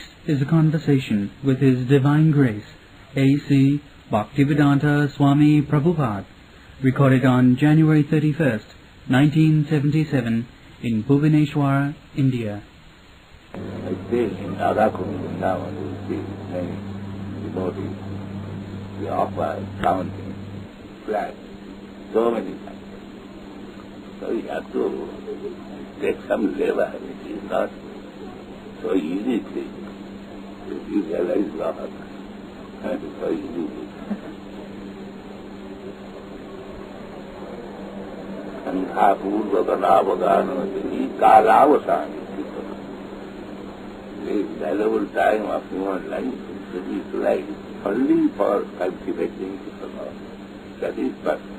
Next is a conversation with His Divine Grace, A.C. Bhaktivedanta Swami Prabhupada, recorded on January 31st, 1977, in Bhuvanesvara, India. I stay in Radhakund now and you see many devotees. We offer counting, flags, so many times. So you have to take some labor. It is not so easy thing. You realize Lord, it is so easy. Sangha-purvaka-navagana-ti kalavasani. This valuable time of human life is like only for cultivating Krishna. That is perfect.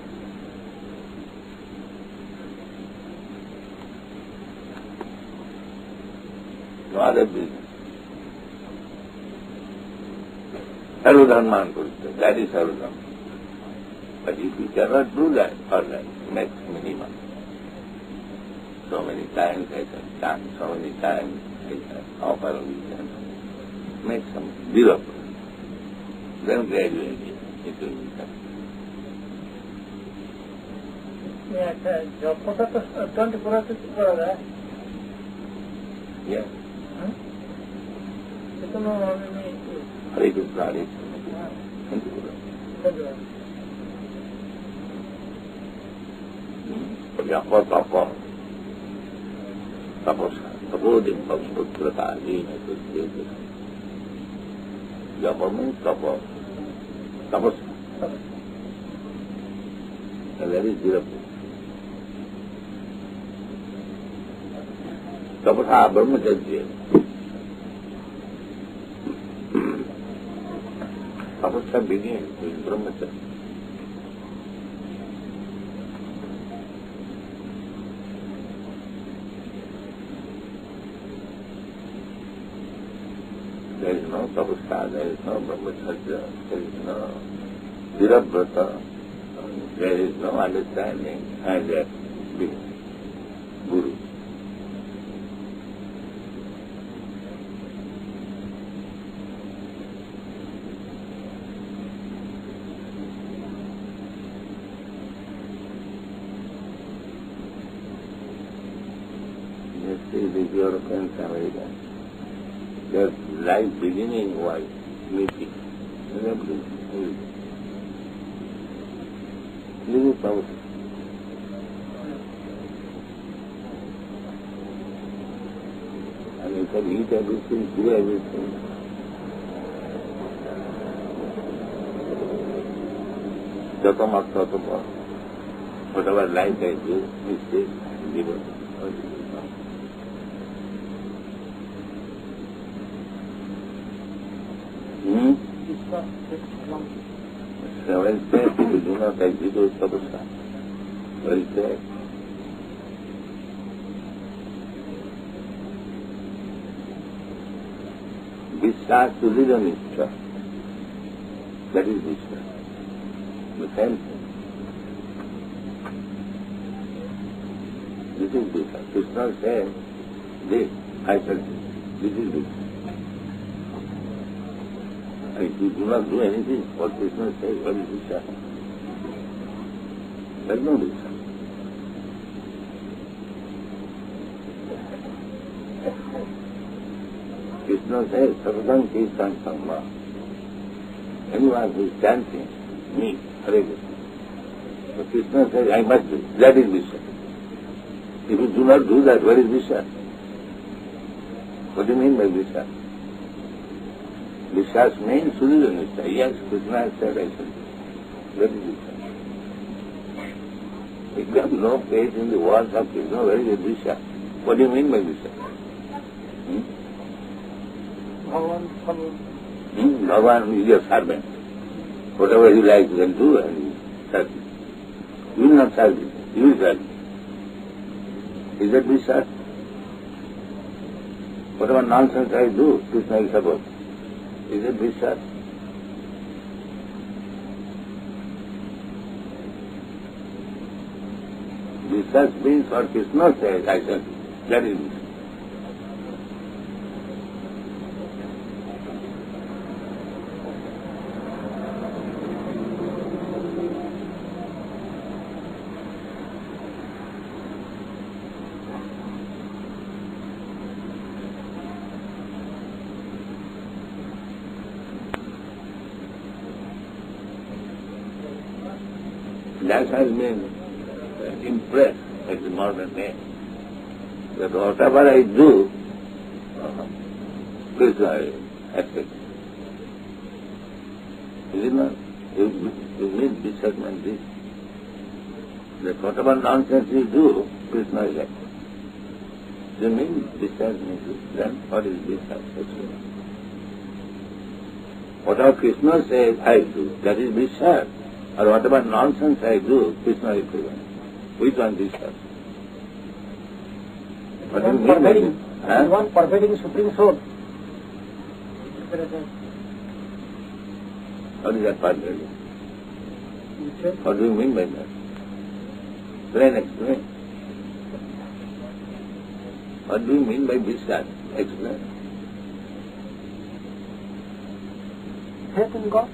No other business. Sarvadharman Purusha, that is Sarvadharman. But if you cannot do that, all right, next minimum. So many times I can chant, so many times I can offer a vision, make some zero. Then gradually it will become. Yeah, job for that 20 for Yeah. Itu no Hare Krishna, Hare Krishna. Thank you. Japa tapa, tapasa, tapodim pamputrata, lina kusya. Japa means tapa, tapasa. And that is zero. Tapasa brahmacharya. Tapasa begins with brahmacharya. There is no tapasya, there is no brahmacharya, there is no viravrata, there is no understanding as a guru. You see the Europeans, Americans. Their life beginning was meeting. Everything. Living power. And you can eat everything, do everything. Jatamak tatapa. Whatever life I do, mistake, devote. Very sad, people do not execute tapasya. Very sad. Vishwas to lead on Ishvara. That is Vishwas. The same thing. This is Vishwas. Krishna said, this, I shall do. This is Vishwas. If you do not do anything, what Krishna says, what is Vishwas? There is no Vishwas. Krishna says, Sarvadam Kirtan Sangha. Anyone who is chanting, me, Hare Krishna. So Krishna says, I must do. That is Vishwas. If you do not do that, where is Vishwas? What do you mean by Vishwas? Vishwas means Surya. Yes, Krishna has said I shall do. That is Vishwas. If you have no faith in the words of Krishna, where is the Vishwas? What do you mean by Vishwas? Bhagavan is your servant. Whatever you like you can do and you serve him. You will not serve him, you will serve him. Is that Vishwas? Whatever nonsense I do, Krishna will support. Is it Vishwas? Vishwas means what Krishna says, I shall do. That is Vishwas. That has been impressed at the modern age. That whatever I do, Krishna accepts. Is it not? You mean discernment this. That whatever nonsense you do, Krishna is accepted. You mean discernment, then what is discernment? Whatever Krishna says I do, that is discernment. Or whatever nonsense I do, Krishna is prevent. Which one discernment? What do you mean by this? Huh? One pervading supreme soul. What is that pervading? What do you mean by that? Explain. What do you mean by discharge? Explain. Faith in God.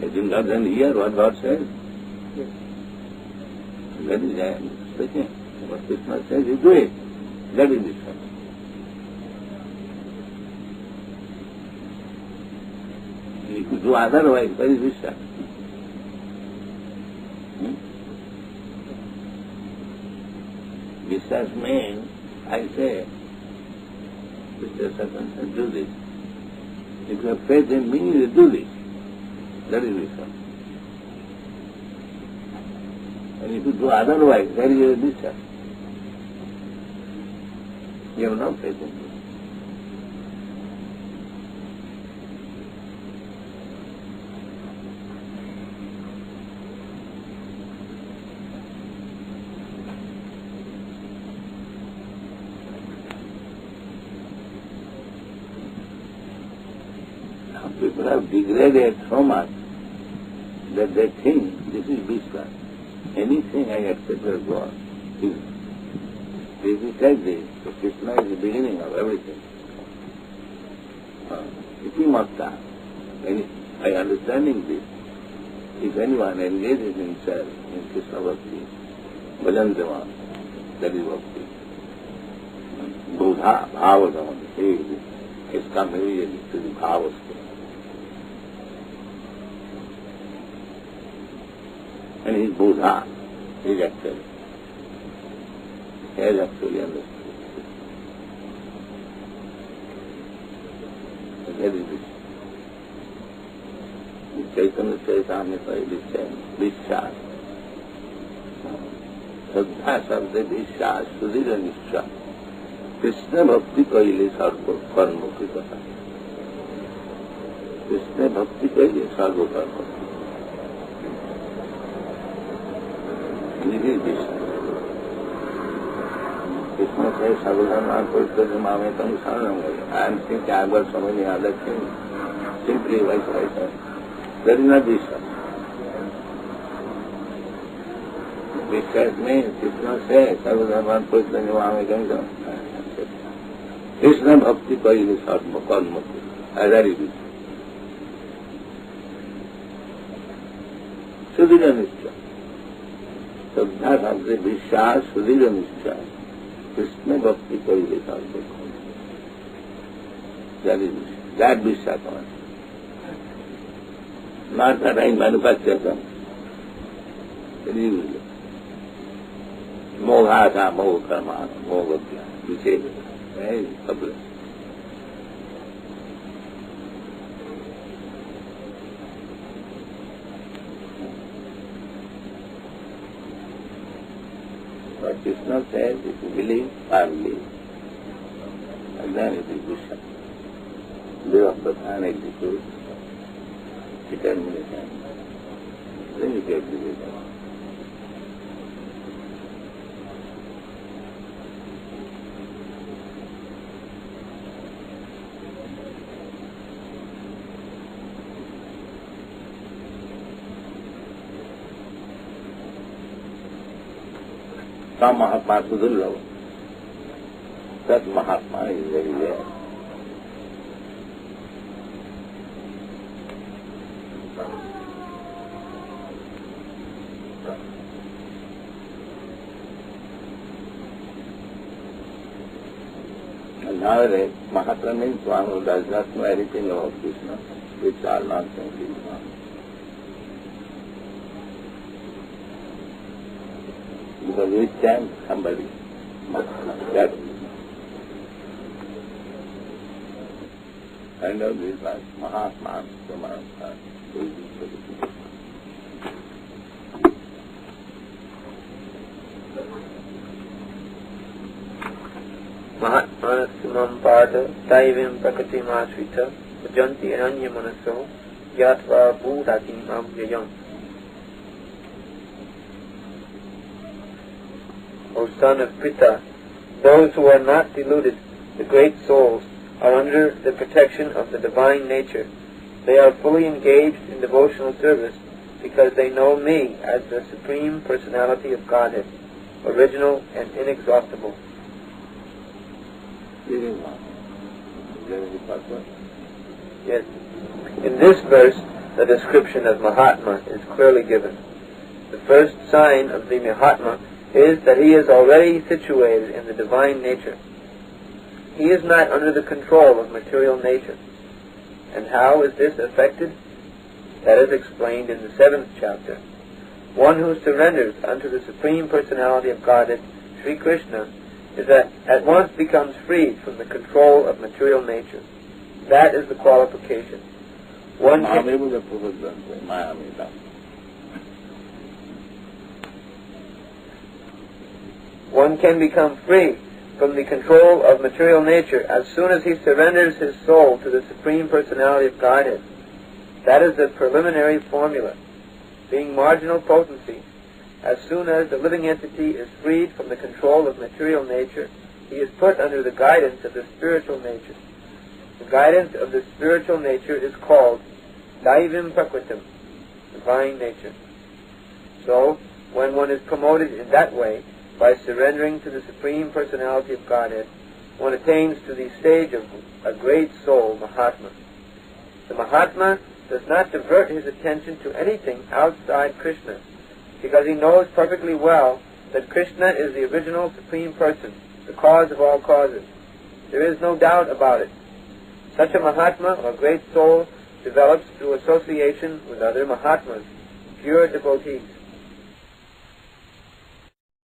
Faith in God, and hear what God says. Yes. That is I am speaking. What Krishna says, you do it. That is discharge. If you do otherwise, that is discharge. Discharge means, I say, Mr. Sakan, do this. If you have faith in me, you do this. That is discharge. And if you do otherwise, that is your discharge. You have no faith in me. People have degraded so much that they think this is Vishwas. Anything I accept as God is. If you take this, so Krishna is the beginning of everything. Iti Makta. By understanding this, if anyone engages himself in Krishna Bhakti, Bhajan Deva, that is Bhakti. Buddha, Bhava, he has come immediately to the Bhava state. And he is Buddha, he is actually. He has actually understood. That is this. Chaitanya Chaitamita is Vishwas. Sadha Sabde Vishwas, Sudhira Nishya. Krishna Bhakti Kaile Sarva Karmukhi Kata. Krishna Bhakti Kaile Sarva Karmukhi. This is Vishwas. Krishna says, Sarvadharma Purusha Mametam Saranam. I am thinking I got so many other things. Simply vice versa. That is not Vishwas. Vishwas means Krishna says, Sarvadharma Purusha Mametam. Krishna Bhakti Kaile Sarva Karmukhi. That is Vishwas. Sudhira Nishya. Sadha Sabde Vishwas, Sudhira Nishya. Krishna Bhakti Kaile Sarva. That is Vishwas. That Vishwas. Not that I manufacture them. It is Moghasa, Moghkarma, Moghadya. You say that. Very public. But Krishna says, if you believe, I believe. And then it is Vishwas. Devapatan executes determination. Then you get the result. Some Mahatma Sudurlava. That Mahatma is very rare. And nowadays, Mahatma means one who does not know anything about Krishna, which are nonsense. because we thank somebody. That I know this like Mahatma, Mahatma Sumampada Daivim Prakati Masrita Janti Ananya Manaso Yatva Bhutati Mamyayam. O son of Pritha, those who are not deluded, the great souls, are under the protection of the divine nature. They are fully engaged in devotional service because they know me as the Supreme Personality of Godhead, original and inexhaustible. Yes. In this verse, the description of Mahatma is clearly given. The first sign of the Mahatma is that he is already situated in the divine nature. He is not under the control of material nature. And how is this effected? That is explained in the 7th chapter. One who surrenders unto the Supreme Personality of Godhead, Sri Krishna, is that at once becomes freed from the control of material nature. That is the qualification. One can become free from the control of material nature as soon as he surrenders his soul to the Supreme Personality of Godhead. That is the preliminary formula. Being marginal potency, as soon as the living entity is freed from the control of material nature, he is put under the guidance of the spiritual nature. The guidance of the spiritual nature is called Daivim Prakritam, divine nature. So, when one is promoted in that way, by surrendering to the Supreme Personality of Godhead, one attains to the stage of a great soul, Mahatma. The Mahatma does not divert his attention to anything outside Krishna, because he knows perfectly well that Krishna is the original Supreme Person, the cause of all causes. There is no doubt about it. Such a Mahatma, or great soul, develops through association with other Mahatmas, pure devotees.